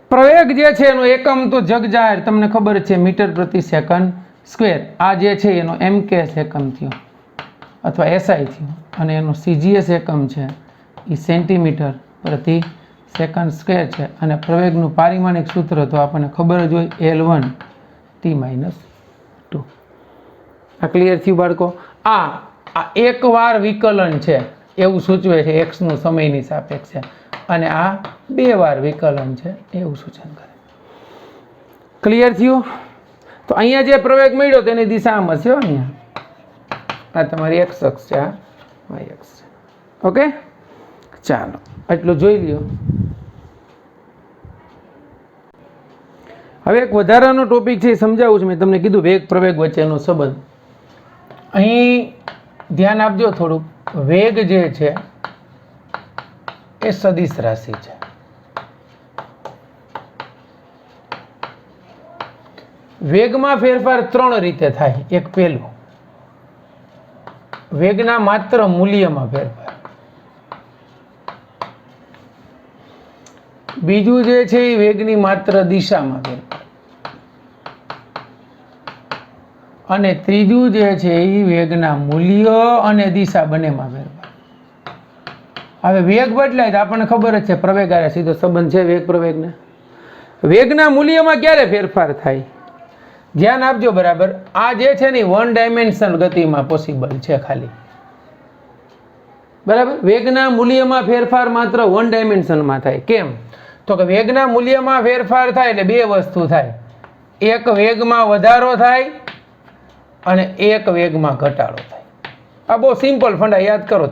Speaker 1: પ્રવેગ જે છે એનો એકમ તો જગ જાહેર, તમને ખબર છે, મીટર પ્રતિ સેકન્ડ સ્ક્વેર. આ જે છે એનો mks એકમ થયો અથવા SI થયો, અને એનો CGS એકમ છે એ સેન્ટીમીટર પ્રતિ સેકન્ડ સ્ક્વેર છે. અને પ્રવેગનું પારિમાણિક સૂત્ર તો આપણને ખબર જ હોય, L1 T-2. આ ક્લિયર થયું બાળકો? આ એકવાર વિકલન છે એવું સૂચવે છે એક્સનું સમયની સાપેક્ષે, અને આ બે વાર વિકલન છે એવું સૂચન કરે. ક્લિયર થયું? તો અહીંયા જે પ્રવેગ મળ્યો તેની દિશા આમ હશે. અહીંયા આ તમારી એક્સ અક્ષ છે, આ વાય અક્ષ છે. ઓકે, ચાલો એટલું જોઈ લ્યો. હવે એક વધારાનો ટોપિક છે એ સમજાવું છું. મેં તમને કીધું વેગ પ્રવેગ વચ્ચેનો સંબંધ. અહીં ધ્યાન આપજો થોડુંક. વેગ જે છે એ સદિશ રાશિ છે. વેગમાં ફેરફાર ત્રણ રીતે થાય. એક પહેલું, વેગના માત્ર મૂલ્યમાં ફેરફાર. બીજું જે છે એ વેગની માત્ર દિશામાં ફેરફાર. અને ત્રીજું જે છે એ વેગના મૂલ્ય અને દિશા બંનેમાં ફેરફાર. હવે વેગ બદલાય તો આપણને ખબર જ છે પ્રવેગ આરે સીધો સંબંધ છે વેગ પ્રવેગને. વેગના મૂલ્યમાં ક્યારે ફેરફાર થાય? ધ્યાન આપજો બરાબર. આ જે છે ને વન ડાયમેન્શન ગતિમાં પોસિબલ છે ખાલી. બરાબર, વેગના મૂલ્યમાં ફેરફાર માત્ર વન ડાયમેન્શનમાં થાય. કેમ? તો કે વેગના મૂલ્યમાં ફેરફાર થાય એટલે બે વસ્તુ થાય. એક વેગમાં વધારો થાય અને એક વેગમાં ઘટાડો થાય. આ બહુ સિમ્પલ ફંડા, યાદ કરો.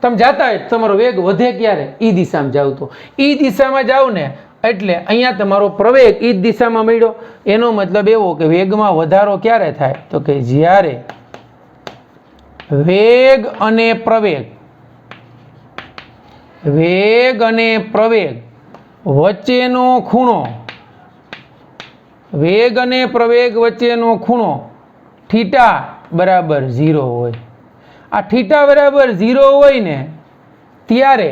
Speaker 1: તમે જાતા હોય તમારો વેગ વધે ક્યારે? ઈ દિશામાં જાવ તો ઈ દિશામાં જાવ ને એટલે અહીંયા તમારો પ્રવેગ ઈ દિશામાં મળ્યો. એનો મતલબ એવો કે વેગમાં વધારો ક્યારે થાય? તો કે જ્યારે વેગ અને પ્રવેગ વચ્ચેનો ખૂણો, વેગ અને પ્રવેગ વચ્ચેનો ખૂણો થીટા બરાબર 0 હોય. આ થીટા બરાબર 0 હોય ને ત્યારે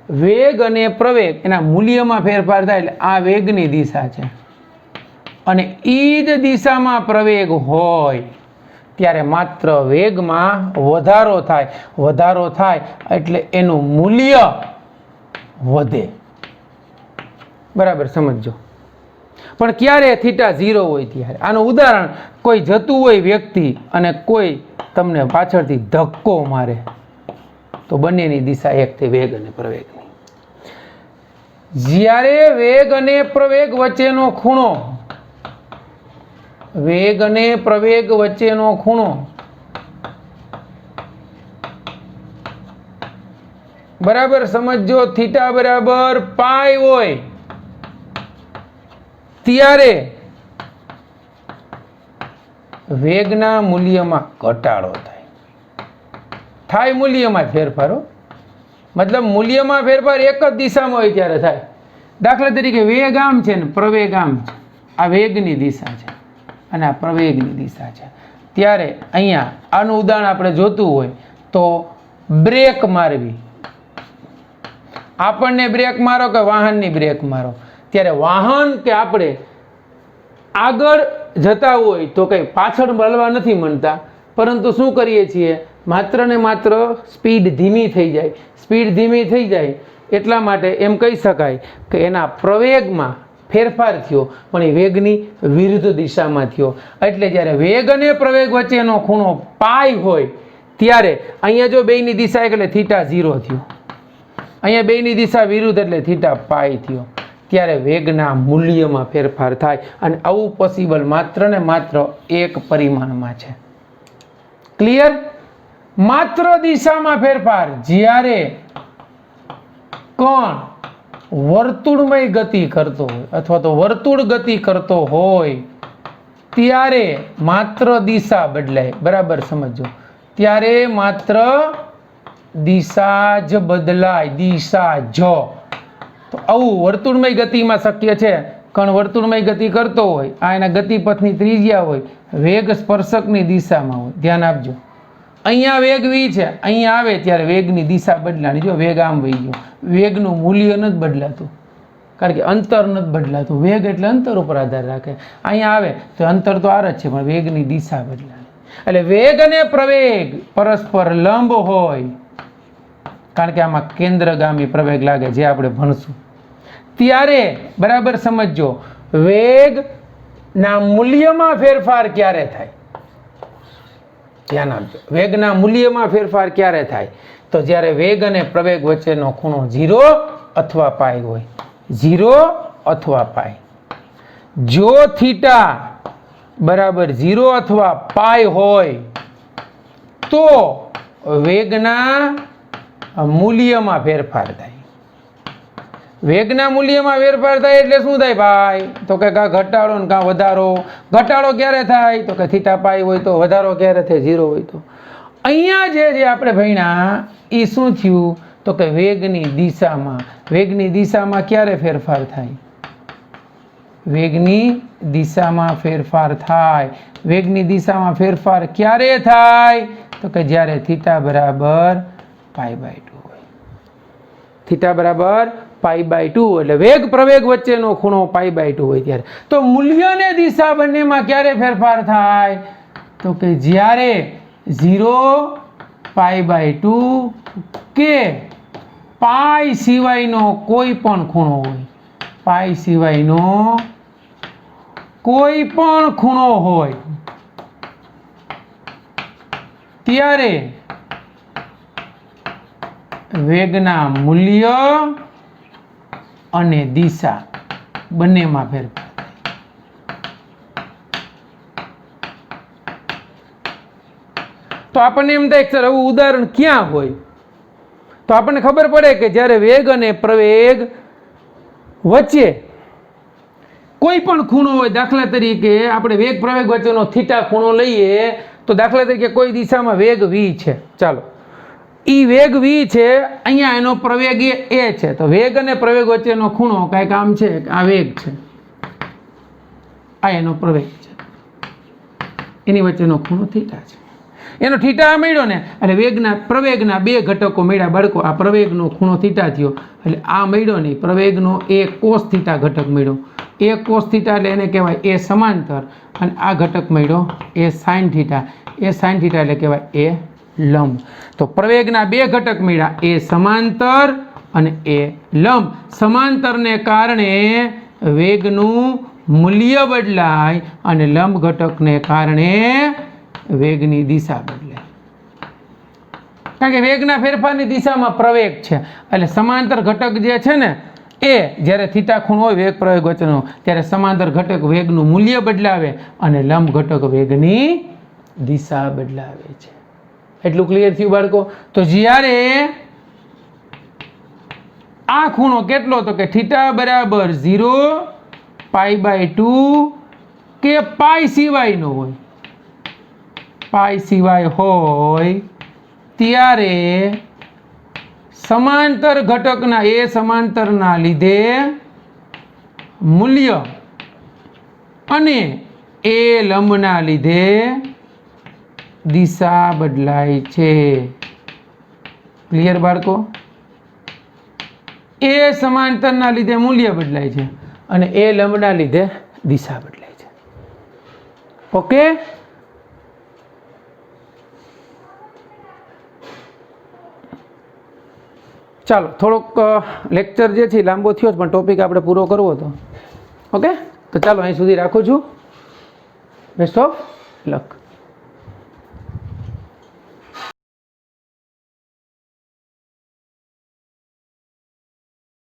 Speaker 1: વેગ અને પ્રવેગ એના મૂલ્યમાં ફેરફાર થાય. એટલે આ વેગની દિશા છે અને ઈ જ દિશામાં પ્રવેગ હોય ત્યારે માત્ર વેગમાં વધારો થાય. વધારો થાય એટલે એનું મૂલ્ય વધે. બરાબર સમજો. પણ ક્યારે? થીટા 0 હોય ત્યારે. આનું ઉદાહરણ, કોઈ જતું હોય વ્યક્તિ અને કોઈ તમને પાછળથી ધક્કો મારે તો બંનેની દિશા એક થઈ, વેગ અને પ્રવેગની. જ્યારે વેગ અને પ્રવેગ વચ્ચેનો ખૂણો વેગ અને પ્રવેગ વચ્ચેનો ખૂણો બરાબર સમજો થીટા બરાબર પાઈ હોય ત્યારે વેગના મૂલ્યમાં ઘટાડો થાય મૂલ્યમાં ફેરફારો મતલબ મૂલ્યમાં ફેરફાર એક જ દિશામાં હોય ત્યારે થાય. દાખલા તરીકે વેગ આમ છે ને પ્રવેગ આમ છે. આ વેગની દિશા છે અને આ પ્રવેગની દિશા છે. ત્યારે અહીંયા આનું ઉદાહરણ આપણે જોતું હોય તો બ્રેક મારવી, આપણને બ્રેક મારો કે વાહનની બ્રેક મારો, ત્યારે વાહન કે આપણે આગળ જતા હોય તો કંઈ પાછળ વળવા નથી માંડતા, પરંતુ શું કરીએ છીએ, માત્ર ને માત્ર સ્પીડ ધીમી થઈ જાય. સ્પીડ ધીમી થઈ જાય એટલા માટે એમ કહી શકાય કે એના પ્રવેગમાં ફેરફાર થયો પણ એ વેગની વિરુદ્ધ દિશામાં થયો. એટલે જ્યારે વેગ અને પ્રવેગ વચ્ચેનો ખૂણો પાઈ હોય ત્યારે અહીંયા જો બેયની દિશા એટલે થીટા 0 થયો, અહીંયા બેયની દિશા વિરુદ્ધ એટલે થીટા પાઈ થયો. ત્યારે વેગના મૂલ્યમાં ફેરફાર થાય અને આવું પોસિબલ માત્ર ને માત્ર એક પરિમાણમાં છે. ક્લિયર? માત્ર દિશામાં ફેરફાર જ્યારે કણ વર્તુળમય ગતિ કરતો હોય અથવા તો વર્તુળ ગતિ કરતો હોય ત્યારે માત્ર દિશા બદલાય. બરાબર સમજો, ત્યારે માત્ર દિશા જ બદલાય, દિશા જ. તો આવું વર્તુળમય ગતિમાં શક્ય છે. કણ વર્તુળમય ગતિ કરતો હોય, આ એના ગતિપથની ત્રિજ્યા હોય, વેગ સ્પર્શકની દિશામાં હોય. ધ્યાન આપજો, અહીંયા વેગ v છે, અહીંયા આવે ત્યારે વેગની દિશા બદલાણી. જો વેગ આમ વહી ગયો, વેગનું મૂલ્ય નથી બદલાતું કારણ કે અંતર નથી બદલાતું. વેગ એટલે અંતર ઉપર આધાર રાખે. અહીંયા આવે તો અંતર તો આર જ છે પણ વેગની દિશા બદલાણી. એટલે વેગ અને પ્રવેગ પરસ્પર લંબ હોય કારણ કે આમાં કેન્દ્રગામી પ્રવેગ લાગે જે આપણે ભણશું ત્યારે. બરાબર સમજો, વેગના મૂલ્યમાં ફેરફાર ક્યારે થાય? ધ્યાન આપજો, વેગના મૂલ્યમાં ફેરફાર ક્યારે થાય? તો જ્યારે વેગ અને પ્રવેગ વચ્ચેનો ખૂણો 0 અથવા પાઈ હોય. 0 અથવા પાઈ. જો થીટા બરાબર 0 અથવા પાઈ હોય તો વેગના મૂલ્યમાં ફેરફાર થાય. વેગના મૂલ્યમાં ફેરફાર થાય એટલે શું થાય ભાઈ? તો કે કાં ઘટાડો ને કાં વધારો. ઘટાડો ક્યારે થાય? તો કે થીટા પાઈ હોય તો. વધારો ક્યારે થાય? 0 હોય તો. અહીંયા જે આપણે ભણ્યા એ શું થયું? તો કે વેગની દિશામાં. વેગની દિશામાં ક્યારે ફેરફાર થાય? વેગની દિશામાં ફેરફાર થાય. વેગની દિશામાં ફેરફાર ક્યારે થાય? તો કે જ્યારે થીટા બરાબર π/2 હોય. થીટા બરાબર π/2 એટલે વેગ પ્રવેગ વચ્ચેનો ખૂણો π/2 હોય ત્યારે. તો મૂલ્ય અને દિશા બંનેમાં ક્યારે ફેરફાર થાય? તો કે જ્યારે 0 π/2 કે પાઈ સિવાયનો કોઈ પણ ખૂણો હોય. પાઈ સિવાયનો કોઈ પણ ખૂણો હોય ત્યારે વેગના મૂલ્ય અને દિશા બંનેમાં ફેરફાર થાય. તો આપણને એમ થાય સર આવું ઉદાહરણ ક્યાં હોય? તો આપણને ખબર પડે કે જ્યારે વેગ અને પ્રવેગ વચ્ચે કોઈ પણ ખૂણો હોય. દાખલા તરીકે આપણે વેગ પ્રવેગ વચ્ચેનો થીટા ખૂણો લઈએ તો દાખલા તરીકે કોઈ દિશામાં વેગ v છે. ચાલો, ઈ વેગ v છે, અહીંયા એનો પ્રવેગ a છે. તો વેગ અને પ્રવેગ વચ્ચેનો ખૂણો કાંઈક આમ છે, આ વેગ છે, આ એનો પ્રવેગ છે, એની વચ્ચેનો ખૂણો થીટા છે. એનો થીટા મળ્યો ને એટલે વેગના પ્રવેગના બે ઘટકો મળ્યા. બાળકો, આ પ્રવેગનો ખૂણો થીટા થયો એટલે આ મળ્યો નહીં, પ્રવેગનો એ કોસ થીટા ઘટક મળ્યો. એ કોસ થીટા એટલે એને કહેવાય એ સમાંતર, અને આ ઘટક મળ્યો એ સાઇન થીટા. એ સાઇન થીટા એટલે કહેવાય એ લંબ. તો પ્રવેગના બે ઘટક મળ્યા, એ સમાંતર અને એ લંબ. સમાંતરને કારણે વેગનું મૂલ્ય બદલાય અને લંબ ઘટકને કારણે વેગની દિશા બદલાય. કારણ કે વેગના ફેરફારની દિશામાં પ્રવેગ છે એટલે સમાંતર ઘટક જે છે ને એ જ્યારે થીટા ખૂણ હોય વેગ પ્રવેગ વચ્ચેનો ત્યારે સમાંતર ઘટક વેગનું મૂલ્ય બદલાવે અને લંબ ઘટક વેગની દિશા બદલાવે છે. એટલું ક્લિયર થયું બાળકો? તો જ્યારે આ ખૂણો કેટલો, તો કે થીટા બરાબર 0, π/2 કે પાઈ સિવાયનો હોય, પાઈ સિવાય હોય ત્યારે સમાંતર ઘટકના એ સમાંતરના લીધે મૂલ્ય અને એ લંબના લીધે દિશા બદલાય છે. ક્લિયર બાળકો? એ સમાંતરના લીધે મૂલ્ય બદલાય છે અને એ લંબના લીધે દિશા બદલાય છે. ઓકે? ચાલો, થોડોક લેક્ચર જે છે લાંબો થયો પણ ટોપિક આપણે પૂરો કરવો હતો. ઓકે, તો ચાલો અહીં સુધી રાખું છું. Best of luck.